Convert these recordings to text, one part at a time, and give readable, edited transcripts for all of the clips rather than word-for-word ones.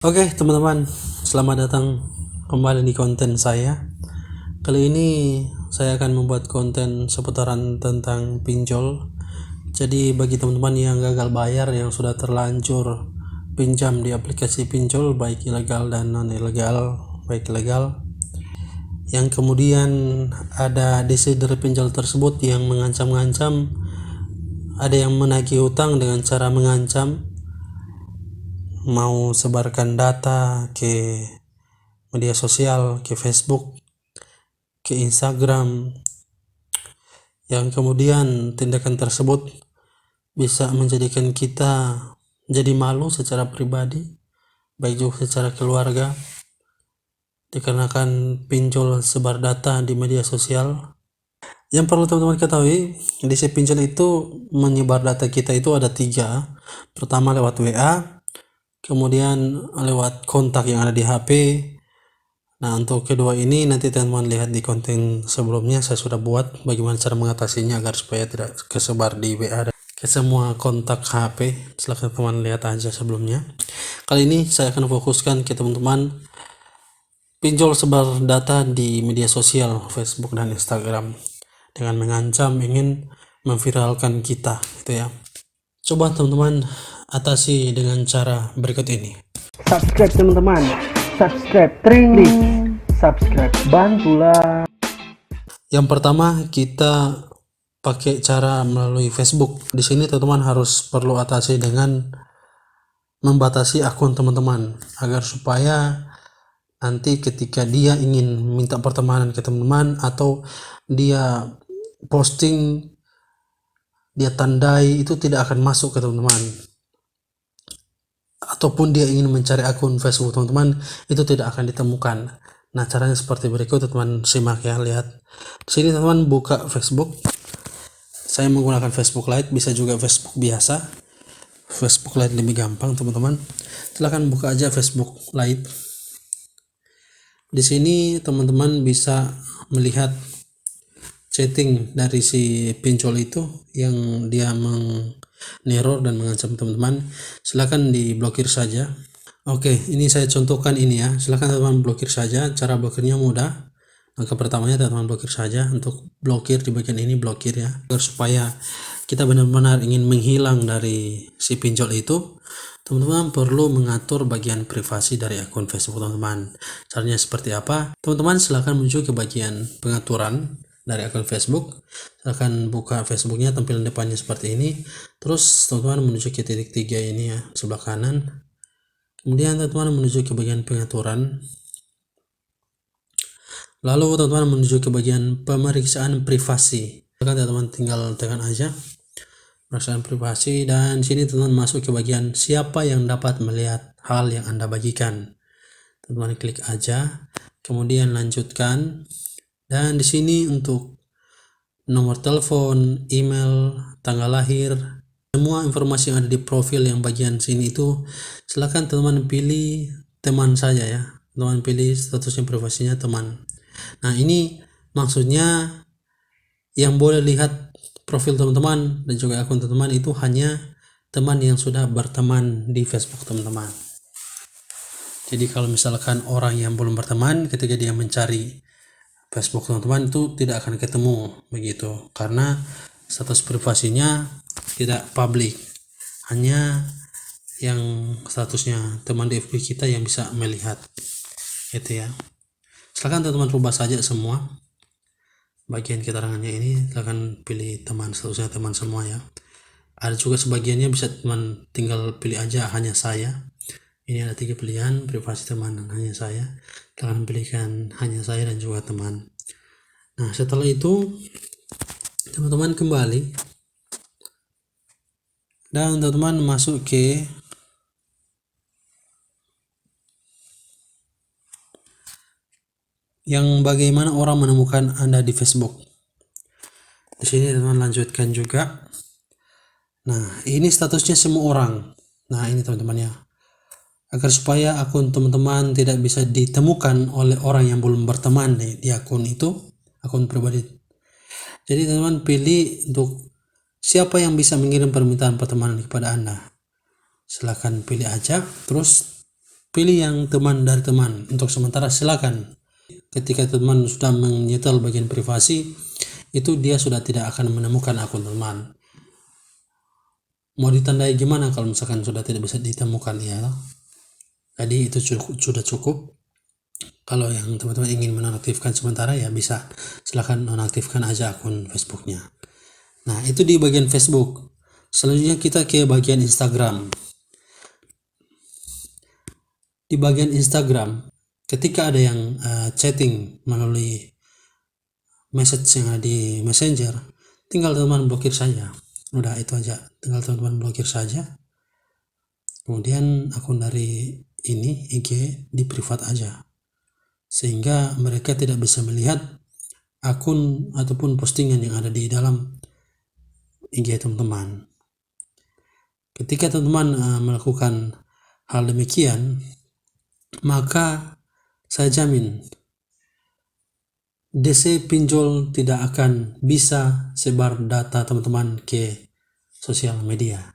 Oke teman-teman, selamat datang kembali di konten saya. Kali ini saya akan membuat konten seputaran tentang pinjol. Jadi bagi teman-teman yang gagal bayar, yang sudah terlanjur pinjam di aplikasi pinjol baik ilegal dan non ilegal, baik ilegal, yang kemudian ada desider pinjol tersebut yang mengancam-ngancam, ada yang menagih hutang dengan cara mengancam mau sebarkan data ke media sosial, ke Facebook, ke Instagram, yang kemudian tindakan tersebut bisa menjadikan kita jadi malu secara pribadi, baik juga secara keluarga, dikarenakan pinjol sebar data di media sosial. Yang perlu teman-teman ketahui, di si pinjol itu menyebar data kita itu ada 3. Pertama lewat WA, kemudian lewat kontak yang ada di HP. Nah, untuk kedua ini nanti teman-teman lihat di konten sebelumnya saya sudah buat bagaimana cara mengatasinya agar supaya tidak kesebar di WA dan ke semua kontak HP. Silahkan teman-teman lihat aja sebelumnya. Kali ini saya akan fokuskan ke teman-teman pinjol sebar data di media sosial Facebook dan Instagram dengan mengancam ingin memviralkan kita gitu ya. Coba teman-teman atasi dengan cara berikut ini. Subscribe teman-teman, subscribe klik subscribe, bantulah. Yang pertama kita pakai cara melalui Facebook. Di sini teman-teman harus perlu atasi dengan membatasi akun teman-teman agar supaya nanti ketika dia ingin minta pertemanan ke teman-teman atau dia posting, dia tandai, itu tidak akan masuk ke teman-teman. Ataupun dia ingin mencari akun Facebook teman-teman, itu tidak akan ditemukan. Nah, caranya seperti berikut, teman-teman simak ya, lihat. Di sini teman-teman buka Facebook. Saya menggunakan Facebook Lite, bisa juga Facebook biasa. Facebook Lite lebih gampang, teman-teman. Silahkan buka aja Facebook Lite. Di sini teman-teman bisa melihat chatting dari si pinjol itu yang dia meneror dan mengancam teman-teman. Silahkan diblokir saja. Oke, ini saya contohkan ini ya. Silahkan teman-teman blokir saja. Cara blokirnya mudah. Langkah pertamanya teman-teman blokir saja. Untuk blokir di bagian ini blokir ya, agar supaya kita benar-benar ingin menghilang dari si pinjol itu, teman-teman perlu mengatur bagian privasi dari akun Facebook teman-teman. Caranya seperti apa? Teman-teman silahkan menuju ke bagian pengaturan dari akun Facebook. Silahkan buka Facebooknya, tampilan depannya seperti ini. Terus teman-teman menuju ke titik 3 ini ya, sebelah kanan. Kemudian teman-teman menuju ke bagian pengaturan. Lalu teman-teman menuju ke bagian pemeriksaan privasi. Teman-teman tinggal tekan aja pemeriksaan privasi, dan sini teman-teman masuk ke bagian siapa yang dapat melihat hal yang Anda bagikan. Teman-teman klik aja, kemudian lanjutkan, dan di sini untuk nomor telepon, email, tanggal lahir, semua informasi yang ada di profil yang bagian sini itu silakan teman-teman pilih teman saja ya. Teman pilih statusnya privasinya teman. Nah, ini maksudnya yang boleh lihat profil teman-teman dan juga akun teman-teman itu hanya teman yang sudah berteman di Facebook teman-teman. Jadi kalau misalkan orang yang belum berteman, ketika dia mencari Facebook teman-teman itu tidak akan ketemu begitu, karena status privasinya tidak publik, hanya yang statusnya teman di FB kita yang bisa melihat itu ya. Silahkan teman-teman rubah saja semua bagian keterangannya ini. Silahkan pilih teman, statusnya teman semua ya. Ada juga sebagiannya bisa teman tinggal pilih aja hanya saya. Ini ada 3 pilihan, privasi teman dan hanya saya. Silahkan pilihkan hanya saya dan juga teman. Nah, setelah itu teman-teman kembali dan teman-teman masuk ke yang bagaimana orang menemukan Anda di Facebook. Di sini teman-teman lanjutkan juga. Nah, ini statusnya semua orang. Nah, ini teman-teman ya. Agar supaya akun teman-teman tidak bisa ditemukan oleh orang yang belum berteman di akun itu, akun pribadi. Jadi teman-teman pilih untuk siapa yang bisa mengirim permintaan pertemanan kepada Anda. Silahkan pilih aja, terus pilih yang teman dari teman. Untuk sementara silakan. Ketika teman sudah menyetel bagian privasi, itu dia sudah tidak akan menemukan akun teman. Mau ditandai gimana kalau misalkan sudah tidak bisa ditemukan ya? Jadi itu sudah cukup. Kalau yang teman-teman ingin menonaktifkan sementara ya bisa, silakan nonaktifkan aja akun Facebooknya. Nah itu di bagian Facebook. Selanjutnya kita ke bagian Instagram. Di bagian Instagram, ketika ada yang chatting melalui message yang ada di Messenger, tinggal teman-teman blokir saja. Udah itu aja, tinggal teman-teman blokir saja. Kemudian akun dari ini IG di privat aja, sehingga mereka tidak bisa melihat akun ataupun postingan yang ada di dalam IG teman-teman. Ketika teman-teman melakukan hal demikian, maka saya jamin DC pinjol tidak akan bisa sebar data teman-teman ke sosial media.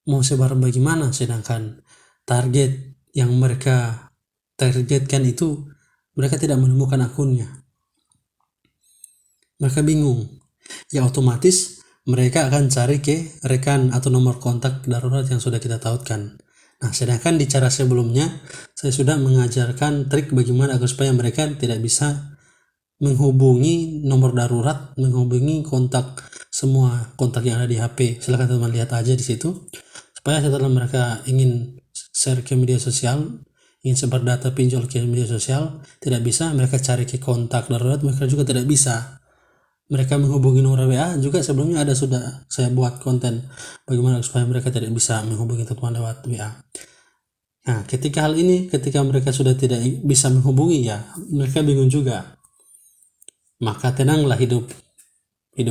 Mau sebar bagaimana sedangkan target yang mereka targetkan itu mereka tidak menemukan akunnya. Mereka bingung. Ya otomatis mereka akan cari ke rekan atau nomor kontak darurat yang sudah kita tautkan. Nah, sedangkan di cara sebelumnya saya sudah mengajarkan trik bagaimana agar supaya mereka tidak bisa menghubungi nomor darurat, menghubungi kontak, semua kontak yang ada di HP. Silahkan teman lihat aja di situ. Supaya setelah mereka ingin share ke media sosial, ingin sebar data pinjol ke media sosial, tidak bisa, mereka cari ke kontak darurat, mereka juga tidak bisa. Mereka menghubungi nomor WA juga sebelumnya ada sudah saya buat konten bagaimana supaya mereka tidak bisa menghubungi teman lewat WA. Nah, ketika hal ini, ketika mereka sudah tidak bisa menghubungi ya, mereka bingung juga. Maka tenanglah hidup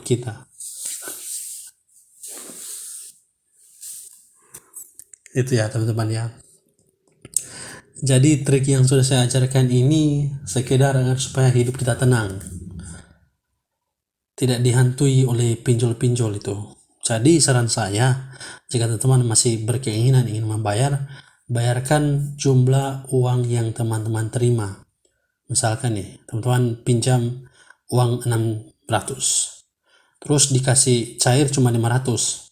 kita. Itu ya teman-teman ya. Jadi trik yang sudah saya ajarkan ini sekedar agar supaya hidup kita tenang, tidak dihantui oleh pinjol-pinjol itu. Jadi saran saya, jika teman-teman masih berkeinginan ingin membayar, bayarkan jumlah uang yang teman-teman terima. Misalkan nih, teman-teman pinjam uang 600, terus dikasih cair cuma 500,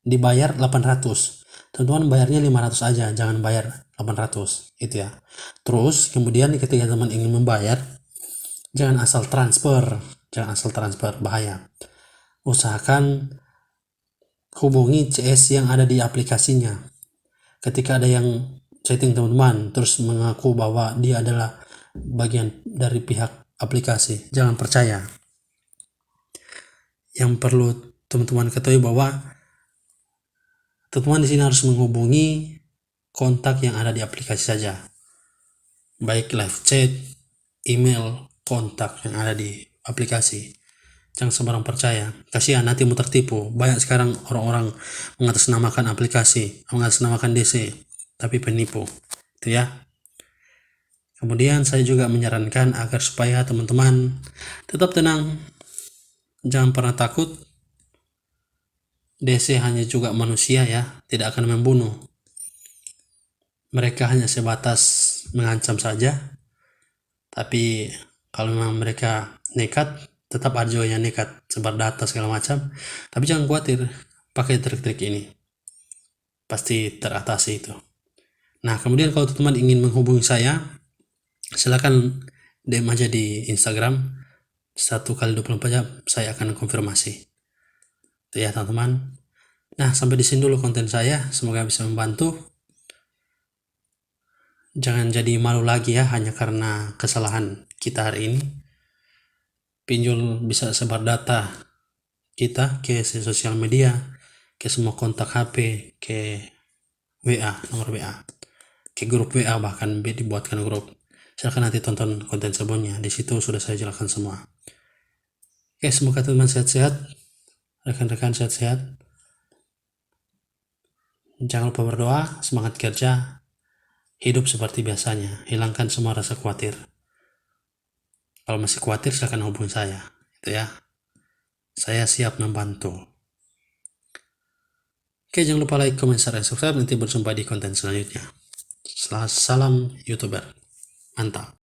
dibayar 800. Teman-teman bayarnya 500 aja, jangan bayar 800, itu ya. Terus kemudian ketika teman ingin membayar, jangan asal transfer, bahaya. Usahakan hubungi CS yang ada di aplikasinya. Ketika ada yang chatting teman-teman terus mengaku bahwa dia adalah bagian dari pihak aplikasi, jangan percaya. Yang perlu teman-teman ketahui bahwa teman-teman di sini harus menghubungi kontak yang ada di aplikasi saja, baik live chat, email, kontak yang ada di aplikasi. Jangan sembarang percaya, kasihan nanti mau tertipu. Banyak sekarang orang-orang mengatasnamakan aplikasi, mengatasnamakan DC, tapi penipu, itu ya. Kemudian saya juga menyarankan agar supaya teman-teman tetap tenang, jangan pernah takut. DC hanya juga manusia ya, tidak akan membunuh. Mereka hanya sebatas mengancam saja. Tapi kalau memang mereka nekat, tetap ada juga yang nekat sebar data segala macam. Tapi jangan khawatir, pakai trik-trik ini pasti teratasi itu. Nah kemudian kalau teman-teman ingin menghubungi saya, silakan DM aja di Instagram, 1x24 jam saya akan konfirmasi. Itu ya teman-teman. Nah sampai di sini dulu konten saya, semoga bisa membantu. Jangan jadi malu lagi ya hanya karena kesalahan kita hari ini. Pinjol bisa sebar data kita ke sosial media, ke semua kontak HP, ke WA, nomor WA, ke grup WA, bahkan dibuatkan grup. Silahkan nanti tonton konten sebelumnya, di situ sudah saya jelaskan semua. Oke, semoga teman sehat-sehat, rekan-rekan sehat-sehat. Jangan lupa berdoa, semangat kerja, hidup seperti biasanya, hilangkan semua rasa khawatir. Kalau masih khawatir silahkan hubungi saya, itu ya. Saya siap membantu. Oke, jangan lupa like, comment, share, dan subscribe. Nanti berjumpa di konten selanjutnya. Salam YouTuber. Mantap.